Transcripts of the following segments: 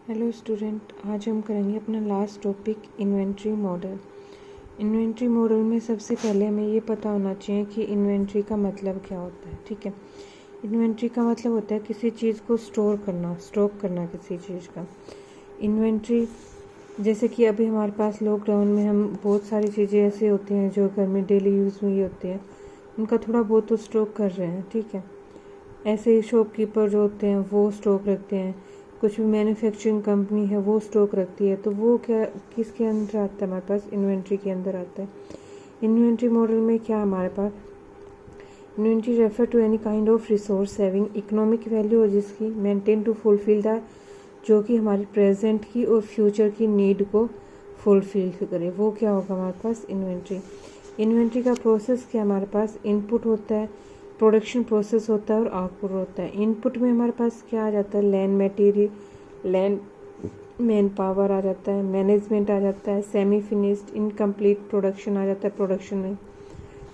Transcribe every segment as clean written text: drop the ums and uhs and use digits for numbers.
Hello student, आज हम करेंगे अपना last topic inventory model. Inventory model में सबसे पहले हमें ये पता होना चाहिए कि इन्वेंट्री का मतलब क्या होता है। ठीक है, इन्वेंट्री का मतलब होता है किसी चीज़ को स्टोक करना किसी चीज़ का। इन्वेंट्री जैसे कि अभी हमारे पास लॉकडाउन में हम बहुत सारी चीज़ें ऐसी होती हैं जो घर में डेली यूज़ में ही होती हैं, उनका थोड़ा बहुत तो स्टॉक कर रहे हैं। ठीक है, ऐसे ही शॉपकीपर जो होते हैं वो स्टॉक रखते हैं, कुछ भी मैन्युफैक्चरिंग कंपनी है वो स्टॉक रखती है, तो वो क्या किसके अंदर आता है? हमारे पास इन्वेंट्री के अंदर आता है। इन्वेंट्री मॉडल में क्या हमारे पास inventory refer to any kind of resource having economic value और जिसकी मेंटेन टू फुलफिल द जो कि हमारी प्रेजेंट की और फ्यूचर की नीड को फुलफिल करे, वो क्या होगा हमारे पास? इन्वेंट्री। इन्वेंट्री का प्रोसेस क्या हमारे पास? इनपुट होता है, प्रोडक्शन प्रोसेस होता है और आउटपुट होता है। इनपुट में हमारे पास क्या आ जाता है? Land material, land man power आ जाता है, मैनेजमेंट आ जाता है, सेमी फिनिश्ड इनकम्प्लीट प्रोडक्शन आ जाता है। प्रोडक्शन में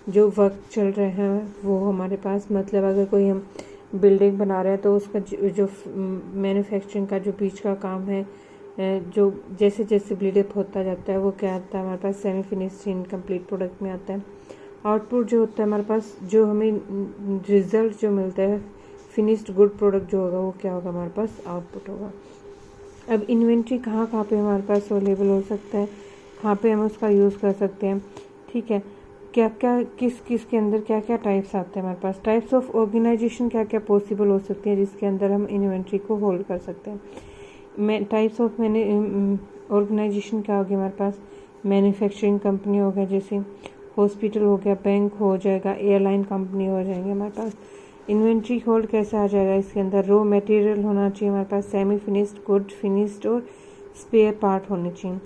जो वर्क चल रहे हैं वो हमारे पास, मतलब अगर कोई हम बिल्डिंग बना रहे हैं तो उसका जो मैन्युफैक्चरिंग का जो बीच का काम है, जो जैसे जैसे बिल्डअप होता जाता है वो क्या आता है हमारे पास? सेमी फिनिश्ड इनकम्प्लीट प्रोडक्ट में आता है। आउटपुट जो होता है हमारे पास, जो हमें रिजल्ट जो मिलता है, फिनिश्ड गुड प्रोडक्ट जो होगा वो क्या होगा? हमारे पास आउटपुट होगा। अब इन्वेंट्री कहाँ कहाँ पे हमारे पास अवेलेबल हो सकता है, कहाँ पे हम उसका यूज़ कर सकते हैं। ठीक है, क्या क्या किस किस के अंदर क्या क्या टाइप्स आते हैं हमारे पास? टाइप्स ऑफ ऑर्गेनाइजेशन क्या क्या पॉसिबल हो सकती है जिसके अंदर हम इन्वेंट्री को होल्ड कर सकते हैं। टाइप्स ऑफ मैंने ऑर्गेनाइजेशन क्या होगी हमारे पास? मैन्युफैक्चरिंग कंपनी हो गया, जैसे हॉस्पिटल हो गया, बैंक हो जाएगा, एयरलाइन कंपनी हो जाएंगे हमारे पास। इन्वेंट्री होल्ड कैसे आ जाएगा इसके अंदर? रॉ मटेरियल होना चाहिए हमारे पास, सेमी फिनिश्ड, गुड फिनिश्ड और स्पेयर पार्ट होने चाहिए।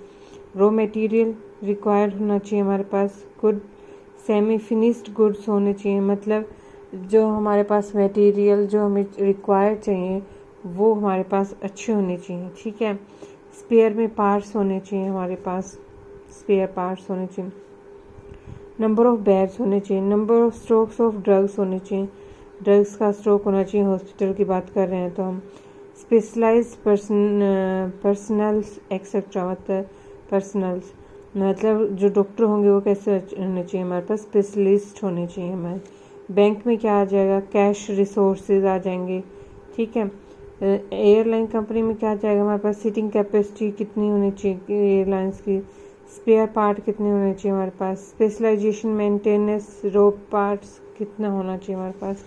रॉ मटेरियल रिक्वायर्ड होना चाहिए हमारे पास, गुड सेमी फिनिश्ड गुड्स होने चाहिए, मतलब जो हमारे पास मटेरियल जो हमें रिक्वायर्ड चाहिए वो हमारे पास अच्छे होने चाहिए। ठीक है, स्पेयर में पार्ट्स होने चाहिए हमारे पास, स्पेयर पार्ट्स होने चाहिए। नंबर ऑफ बेड्स होने चाहिए, number of stocks of drugs होने चाहिए, ड्रग्स का स्टॉक होना चाहिए। हॉस्पिटल की बात कर रहे हैं तो हम स्पेशलाइज्ड पर्सनल्स एक्सेट्रा, मतलब पर्सनल्स मतलब जो डॉक्टर होंगे वो कैसे होने चाहिए हमारे पास? स्पेशलिस्ट होने चाहिए हमारे। बैंक में क्या आ जाएगा? कैश रिसोर्सेज आ जाएंगे। ठीक है, एयरलाइन कंपनी में क्या आ जाएगा हमारे पास? सीटिंग कैपेसिटी कितनी होनी चाहिए एयरलाइंस की, स्पेयर पार्ट कितने होने चाहिए हमारे पास, स्पेशलाइजेशन मेंटेनेंस रॉ पार्ट्स कितना होना चाहिए हमारे पास।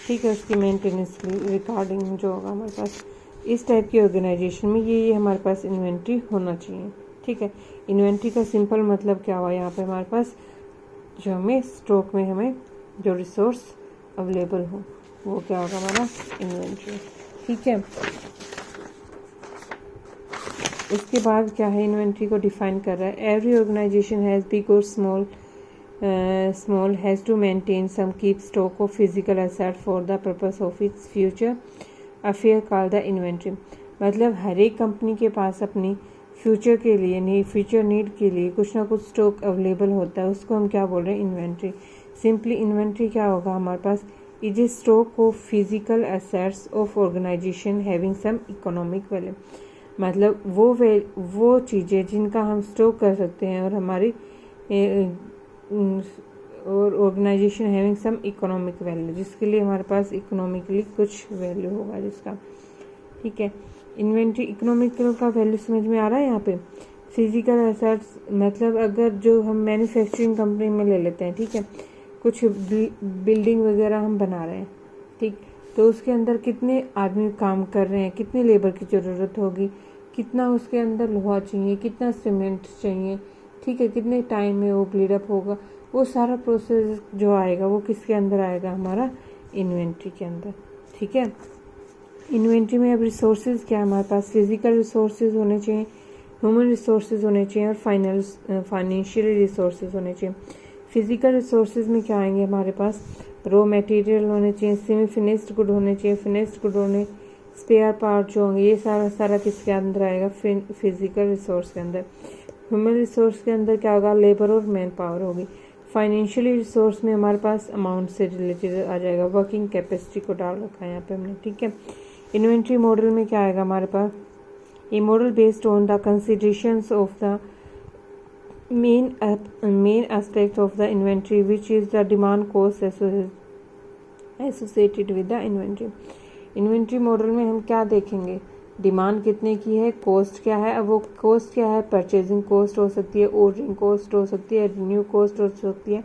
ठीक है, उसकी मेंटेनेंस की रिकॉर्डिंग जो होगा हमारे पास, इस टाइप की ऑर्गेनाइजेशन में ये हमारे पास इन्वेंट्री होना चाहिए। ठीक है, इन्वेंट्री का सिंपल मतलब क्या हुआ यहाँ पे हमारे पास? जो हमें स्टॉक में हमें जो रिसोर्स अवेलेबल हो वो क्या होगा हमारा? इन्वेंट्री। ठीक है, उसके बाद क्या है? इन्वेंट्री को डिफाइन कर रहा है। एवरी ऑर्गेनाइजेशन हैज़ बिग और small has to maintain some keep stock of physical asset for the purpose of its future affair called the inventory। मतलब हर एक कंपनी के पास अपनी फ्यूचर के लिए नहीं, फ्यूचर नीड के लिए कुछ ना कुछ स्टॉक अवेलेबल होता है, उसको हम क्या बोल रहे हैं? इन्वेंट्री। सिंपली इन्वेंट्री क्या होगा हमारे पास? Is a stock of physical assets of organization having some economic value, मतलब वो चीज़ें जिनका हम स्टॉक कर सकते हैं और हमारी और organization having some economic value, जिसके लिए हमारे पास इकोनॉमिकली कुछ वैल्यू होगा जिसका। ठीक है, इन्वेंट्री इकोनॉमिकल का वैल्यू समझ में आ रहा है यहाँ पे? फिजिकल एसेट्स मतलब अगर जो हम मैन्युफैक्चरिंग कंपनी में ले लेते हैं, ठीक है, कुछ बिल्डिंग वगैरह हम बना रहे हैं, ठीक, तो उसके अंदर कितने आदमी काम कर रहे हैं, कितने लेबर की ज़रूरत होगी, कितना उसके अंदर लोहा चाहिए, कितना सीमेंट चाहिए, ठीक है, कितने टाइम में वो बिल्डअप होगा, वो सारा प्रोसेस जो आएगा वो किसके अंदर आएगा? हमारा इन्वेंट्री के अंदर। ठीक है, इन्वेंट्री में अब रिसोर्सेज क्या है हमारे पास? फिजिकल रिसोर्सेज होने चाहिए, ह्यूमन रिसोर्सेज होने चाहिए और फाइनेंशियल रिसोर्सेज होने चाहिए। फिजिकल रिसोर्सेज में क्या आएंगे हमारे पास? रॉ मटेरियल होने चाहिए, सेमी फिनिश्ड गुड होने चाहिए, फिनिश्ड गुड होने, स्पेयर पार्ट जो होंगे, ये सारा किसके अंदर आएगा? फिजिकल रिसोर्स के अंदर। ह्यूमन रिसोर्स के अंदर क्या होगा? लेबर और मैन पावर होगी। फाइनेंशियली रिसोर्स में हमारे पास अमाउंट से रिलेटेड आ जाएगा, वर्किंग कैपेसिटी को डाल रखा है यहाँ पे हमने। ठीक है, इन्वेंट्री मॉडल में क्या आएगा हमारे पास? A model based on the considerations of the main aspect of the inventory, which is the demand cost associated with the inventory. Inventory model में हम क्या देखेंगे, डिमांड कितने की है, कॉस्ट क्या है. अब वो कॉस्ट क्या है, परचेजिंग कॉस्ट हो सकती है, ऑर्डरिंग कॉस्ट हो सकती है, रिन्यू कॉस्ट हो सकती है,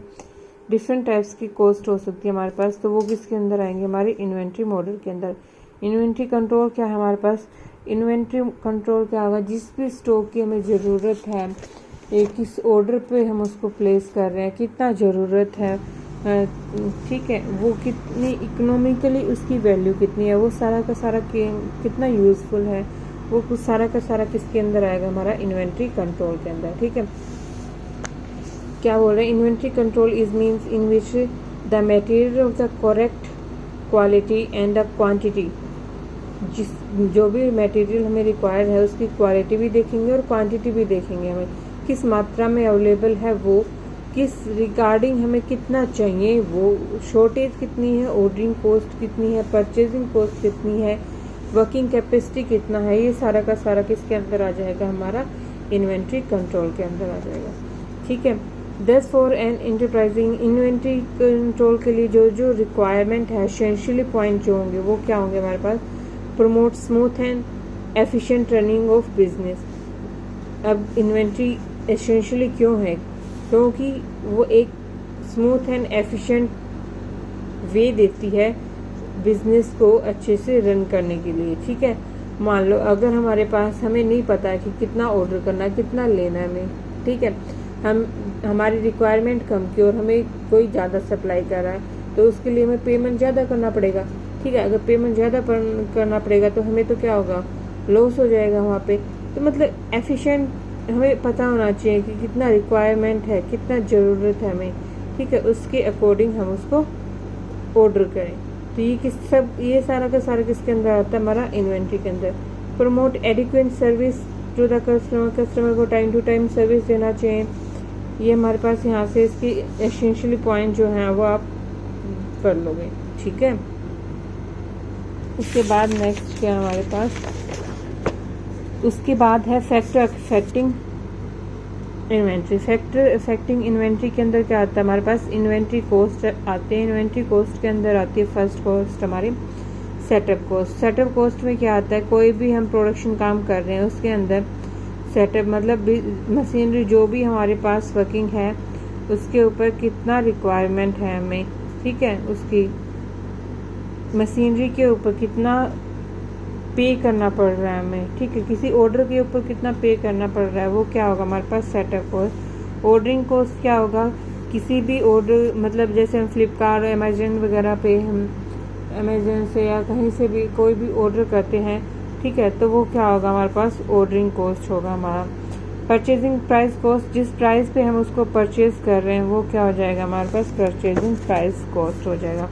डिफरेंट टाइप्स की कॉस्ट हो सकती है हमारे पास. तो वो किसके अंदर आएंगे, हमारे इन्वेंट्री मॉडल के अंदर. इन्वेंट्री कंट्रोल क्या है हमारे पास, इन्वेंट्री कंट्रोल क्या होगा, जिस भी स्टॉक की हमें ज़रूरत है, किस ऑर्डर पे हम उसको प्लेस कर रहे हैं, कितना ज़रूरत है, ठीक है, वो कितनी इकोनॉमिकली उसकी वैल्यू कितनी है, वो सारा का सारा कितना यूज़फुल है, वो कुछ सारा का सारा किसके अंदर आएगा, हमारा इन्वेंट्री कंट्रोल के अंदर. ठीक है, क्या बोल रहे हैं, inventory control is means in which the material of the correct quality and the quantity, जो भी मटेरियल हमें रिक्वायर्ड है उसकी क्वालिटी भी देखेंगे और क्वांटिटी भी देखेंगे, हमें किस मात्रा में अवेलेबल है, वो किस रिगार्डिंग हमें कितना चाहिए, वो शॉर्टेज कितनी है, ऑर्डरिंग कॉस्ट कितनी है, परचेजिंग कॉस्ट कितनी है, वर्किंग कैपेसिटी कितना है, ये सारा का सारा किसके अंदर आ जाएगा, हमारा इन्वेंट्री कंट्रोल के अंदर आ जाएगा. ठीक है, दस for an enterprising inventory control के लिए जो जो रिक्वायरमेंट है, एसेंशियली पॉइंट जो होंगे वो क्या होंगे हमारे पास, promote smooth and efficient running of business. अब इन्वेंट्री एसेंशियली क्यों है, क्योंकि वो एक स्मूथ एंड एफिशिएंट वे देती है बिजनेस को अच्छे से रन करने के लिए. ठीक है, मान लो अगर हमारे पास हमें नहीं पता है कि कितना ऑर्डर करना है, कितना लेना है हमें, ठीक है, हमारी रिक्वायरमेंट कम की और हमें कोई ज़्यादा सप्लाई कर रहा है, तो उसके लिए हमें पेमेंट ज़्यादा करना पड़ेगा. ठीक है, अगर पेमेंट ज़्यादा करना पड़ेगा तो हमें तो क्या होगा, लॉस हो जाएगा वहाँ पे. तो मतलब एफिशिएंट हमें पता होना चाहिए कि कितना रिक्वायरमेंट है, कितना ज़रूरत है हमें. ठीक है, उसके अकॉर्डिंग हम उसको ऑर्डर करें. तो ये सारा का सारा किसके अंदर आता है, हमारा इन्वेंट्री के अंदर. Promote adequate service to the customer को टाइम टू टाइम सर्विस देना चाहिए. ये हमारे पास यहाँ से इसकी एसेंशियली पॉइंट जो है वो आप कर लोगे. ठीक है, उसके बाद नेक्स्ट क्या हमारे पास, उसके बाद है factor affecting inventory. Factor affecting inventory के अंदर क्या आता है हमारे पास, इन्वेंट्री कॉस्ट आते हैं. इन्वेंट्री कॉस्ट के अंदर आती है फर्स्ट कॉस्ट हमारी सेटअप कॉस्ट. सेटअप कॉस्ट में क्या आता है, कोई भी हम प्रोडक्शन काम कर रहे हैं उसके अंदर सेटअप मतलब मशीनरी जो भी हमारे पास वर्किंग है उसके ऊपर कितना रिक्वायरमेंट है हमें. ठीक है, उसकी मशीनरी के ऊपर कितना पे करना पड़ रहा है हमें. ठीक है, किसी ऑर्डर के ऊपर कितना पे करना पड़ रहा है, वो क्या होगा हमारे पास सेटअप कॉस्ट. ऑर्डरिंग कॉस्ट क्या होगा, किसी भी ऑर्डर मतलब जैसे हम फ्लिपकार्ट और अमेजन वगैरह पे हम अमेजन से या कहीं से भी कोई भी ऑर्डर करते हैं, ठीक है, तो वो क्या होगा हमारे पास, ऑर्डरिंग कॉस्ट होगा हमारा. परचेजिंग प्राइस कॉस्ट, जिस प्राइस पे हम उसको परचेज कर रहे हैं वो क्या हो जाएगा हमारे पास, परचेजिंग प्राइस कॉस्ट हो जाएगा.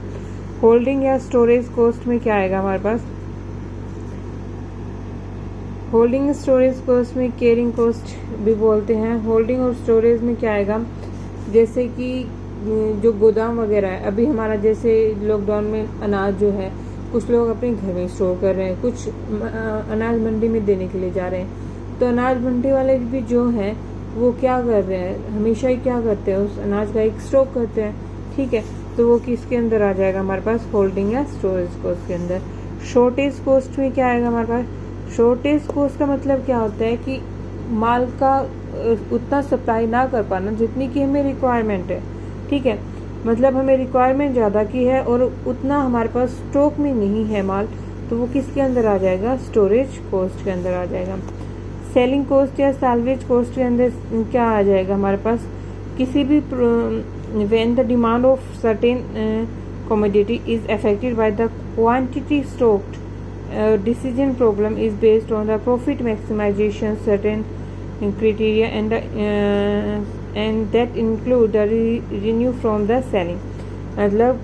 होल्डिंग या स्टोरेज कॉस्ट में क्या आएगा हमारे पास, होल्डिंग स्टोरेज कॉस्ट में कैरिंग कॉस्ट भी बोलते हैं. होल्डिंग और स्टोरेज में क्या आएगा, जैसे कि जो गोदाम वगैरह है, अभी हमारा जैसे लॉकडाउन में अनाज जो है कुछ लोग अपने घर में स्टोर कर रहे हैं, कुछ अनाज मंडी में देने के लिए जा रहे हैं. तो अनाज मंडी वाले भी जो हैं वो क्या कर रहे हैं, हमेशा ही क्या करते हैं, उस अनाज का एक स्टॉक करते हैं. ठीक है, तो वो किसके अंदर आ जाएगा हमारे पास, होल्डिंग या स्टोरेज कॉस्ट के अंदर. शॉर्टेज कॉस्ट में क्या आएगा हमारे पास, शॉर्टेज कॉस्ट का मतलब क्या होता है कि माल का उतना सप्लाई ना कर पाना जितनी की हमें रिक्वायरमेंट है. ठीक है, मतलब हमें रिक्वायरमेंट ज़्यादा की है और उतना हमारे पास स्टॉक में नहीं है माल, तो वो किसके अंदर आ जाएगा, स्टोरेज कॉस्ट के अंदर आ जाएगा. सेलिंग कॉस्ट या सैलवेज कॉस्ट के अंदर क्या आ जाएगा हमारे पास, किसी भी when the demand of certain commodity is affected by the quantity stocked. Decision problem is based on the profit maximization certain criteria and that include the revenue from the selling. मतलब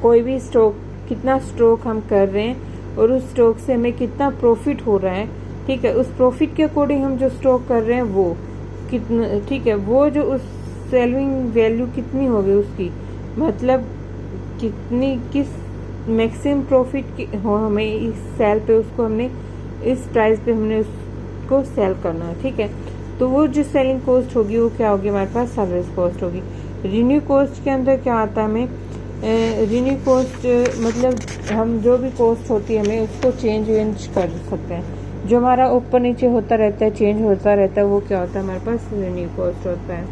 कोई भी स्टॉक, कितना stock हम कर रहे हैं और उस स्टॉक से हमें कितना प्रॉफिट हो रहा है. ठीक है, उस प्रॉफिट के अकॉर्डिंग हम जो स्टॉक कर रहे हैं वो कितना, ठीक है, वो जो उस सेलिंग वैल्यू कितनी होगी उसकी, मतलब कितनी किस मैक्सिमम प्रॉफिट हो हमें इस सेल पे उसको हमने इस प्राइस पे हमने उसको सेल करना है, ठीक है। तो वो जो सेलिंग कॉस्ट होगी वो क्या होगी, हमारे पास सर्विस कॉस्ट होगी। रिन्यू कॉस्ट के अंदर क्या आता है हमें, रिन्यू कॉस्ट मतलब हम जो भी कॉस्ट होती है हमें उसको चेंज वेंज कर सकते हैं। जो हमारा ऊपर नीचे होता रहता है, चेंज होता रहता है, वो क्या होता है, हमारे पास रिन्यू कॉस्ट होता है।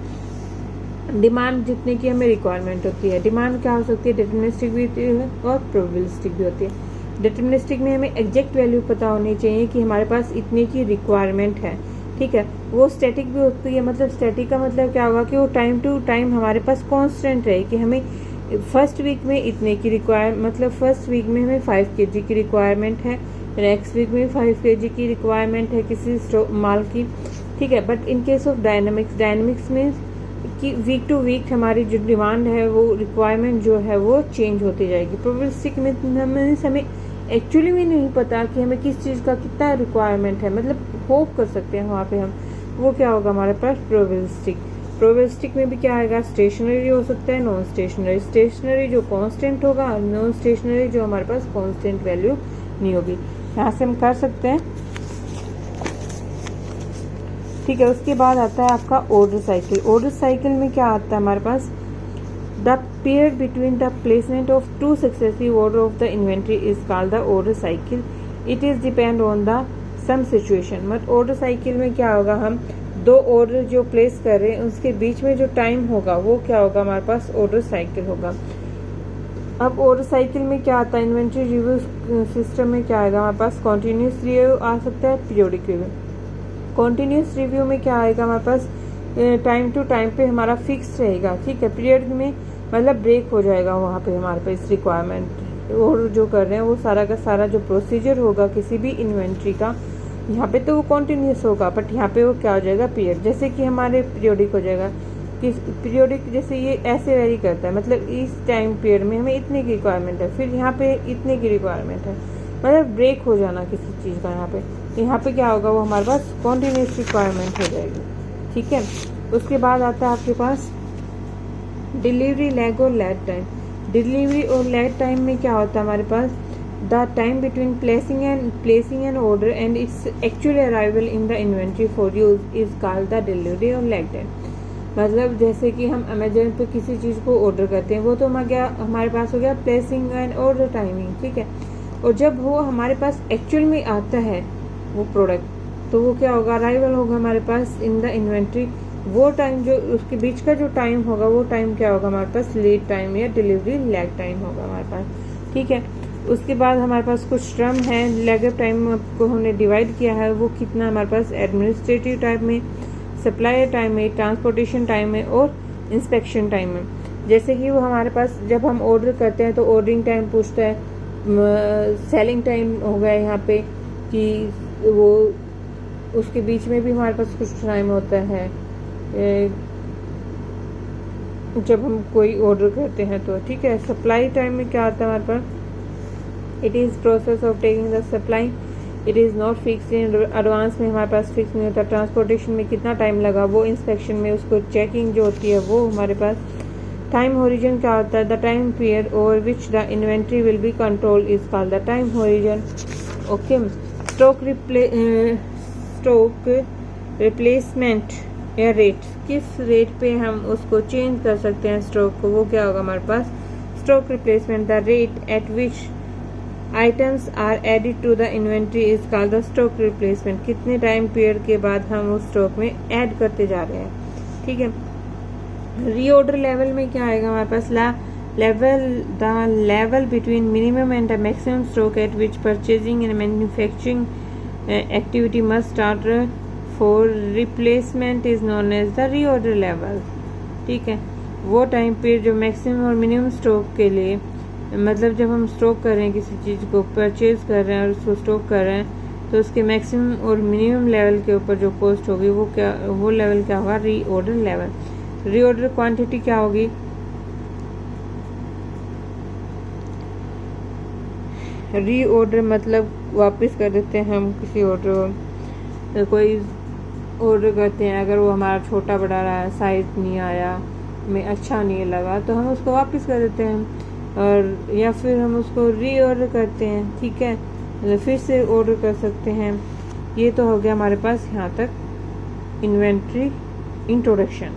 डिमांड जितने की हमें रिक्वायरमेंट होती है, डिमांड क्या हो सकती है, डिटरमिनिस्टिक भी होती है और प्रोबेबिलिस्टिक भी होती है। डिटरमिनिस्टिक में हमें एग्जैक्ट वैल्यू पता होनी चाहिए कि हमारे पास इतने की रिक्वायरमेंट है, ठीक है। वो स्टैटिक भी होती है, मतलब स्टैटिक का मतलब क्या होगा कि वो टाइम टू टाइम हमारे पास कांस्टेंट रहे कि हमें फर्स्ट वीक में इतने की मतलब फर्स्ट वीक में हमें 5 kg की रिक्वायरमेंट है, नेक्स्ट वीक में 5 kg की रिक्वायरमेंट है किसी माल की, ठीक है। But in case of dynamics में कि वीक टू वीक हमारी जो डिमांड है वो रिक्वायरमेंट जो है वो चेंज होती जाएगी। प्रोबेबिलिस्टिक में हमें एक्चुअली भी नहीं पता कि हमें किस चीज़ का कितना रिक्वायरमेंट है, मतलब होप कर सकते हैं वहाँ पे हम, वो क्या होगा हमारे पास प्रोबेबिलिस्टिक में भी क्या आएगा, स्टेशनरी हो सकता है, नॉन स्टेशनरी। स्टेशनरी जो कांस्टेंट होगा, नॉन स्टेशनरी जो हमारे पास कांस्टेंट वैल्यू नहीं होगी। यहाँ से हम कर सकते हैं, ठीक है। उसके बाद आता है आपका ऑर्डर साइकिल। ऑर्डर साइकिल में क्या आता है हमारे पास, the period between the placement of 2 successive order of the inventory is called the order cycle. It is depend on the some situation. मतलब ऑर्डर साइकिल में क्या होगा, हम 2 ऑर्डर जो प्लेस कर रहे हैं उसके बीच में जो टाइम होगा वो क्या होगा, हमारे पास ऑर्डर साइकिल होगा। अब ऑर्डर साइकिल में क्या आता है, इन्वेंट्री रिव्यू सिस्टम में क्या आएगा हमारे पास, कॉन्टिन्यूस रिव्यू आ सकता है, पीरियोडिक रिव्यू। कॉन्टिन्यूस रिव्यू में क्या आएगा हमारे पास, टाइम टू टाइम पे हमारा फिक्स रहेगा, ठीक है। पीरियड में मतलब ब्रेक हो जाएगा वहाँ पे हमारे पास रिक्वायरमेंट और जो कर रहे हैं वो सारा का सारा जो प्रोसीजर होगा किसी भी इन्वेंट्री का, यहाँ पे तो वो कॉन्टिन्यूस होगा, बट यहाँ पे वो क्या हो जाएगा, पीरियड। जैसे कि हमारे पीरियोडिक हो जाएगा कि पीरियोडिक जैसे ये ऐसे वेरी करता है, मतलब इस टाइम पीरियड में हमें इतने की रिक्वायरमेंट है, फिर यहाँ पे इतने की रिक्वायरमेंट है, मतलब ब्रेक हो जाना किसी चीज़ का। यहाँ पे क्या होगा, वो हमारे पास कॉन्टिन्यूस रिक्वायरमेंट हो जाएगी, ठीक है। उसके बाद आता है आपके पास डिलीवरी लैग और लैड टाइम। डिलीवरी और लैड टाइम में क्या होता है हमारे पास, the time between placing an order and its actual arrival in the inventory for use is called the delivery or lag time. मतलब जैसे कि हम अमेजन पे किसी चीज़ को ऑर्डर करते हैं, वो तो हमारे पास हो गया प्लेसिंग एंड ऑर्डर टाइमिंग, ठीक है। और जब वो हमारे पास एक्चुअल में आता है वो प्रोडक्ट, तो वो क्या होगा, अराइवल होगा हमारे पास इन द इन्वेंट्री। वो टाइम जो उसके बीच का जो टाइम होगा वो टाइम क्या होगा हमारे पास, लीड टाइम या डिलीवरी लैग टाइम होगा हमारे पास, ठीक है। उसके बाद हमारे पास कुछ टर्म है, लैग टाइम को हमने डिवाइड किया है, वो कितना हमारे पास एडमिनिस्ट्रेटिव टाइम में, सप्लायर टाइम में, ट्रांसपोर्टेशन टाइम में और इंस्पेक्शन टाइम में। जैसे कि वो हमारे पास जब हम ऑर्डर करते हैं तो ऑर्डरिंग टाइम पूछता है, सेलिंग टाइम हो गया यहाँ पे कि वो उसके बीच में भी हमारे पास कुछ टाइम होता है जब हम कोई ऑर्डर करते हैं तो, ठीक है। सप्लाई टाइम में क्या आता है हमारे पास, it is process of taking the supply, it is not fix in advance में हमारे पास फिक्स नहीं होता। ट्रांसपोर्टेशन में कितना टाइम लगा, वो इंस्पेक्शन में उसको चेकिंग जो होती है वो हमारे पास। टाइम होरिजन क्या होता है, the time period over which the inventory will be control is called the time horizon, okay. Stock replacement या रेट, किस रेट पे हम उसको चेंज कर सकते हैं स्टॉक को, वो क्या होगा हमारे पास, stock replacement. The rate at which items are added to the inventory is called the stock replacement. कितने टाइम पीरियड के बाद हम उस स्टॉक में ऐड करते जा रहे हैं, ठीक है। रीऑर्डर लेवल में क्या आएगा हमारे पास, the level between minimum and the maximum stock at which purchasing and manufacturing activity must start for replacement is known as the reorder level, ठीक है। वो टाइम पीरियड जो मैक्सिमम और मिनिमम स्टॉक के लिए, मतलब जब हम स्टॉक कर रहे हैं किसी चीज़ को, परचेज कर रहे हैं और उसको स्टॉक कर रहे हैं, तो उसके मैक्सिमम और मिनिमम लेवल के ऊपर जो कॉस्ट होगी वो लेवल क्या होगा, रीऑर्डर लेवल। रीऑर्डर क्वांटिटी क्या होगी, रीऑर्डर मतलब वापस कर देते हैं हम किसी ऑर्डर, कोई ऑर्डर करते हैं, अगर वो हमारा छोटा बड़ा रहा है, साइज नहीं आया, हमें अच्छा नहीं लगा, तो हम उसको वापस कर देते हैं, और या फिर हम उसको रीऑर्डर करते हैं, ठीक है। मतलब फिर से ऑर्डर कर सकते हैं। ये तो हो गया हमारे पास यहाँ तक इन्वेंट्री इंट्रोडक्शन।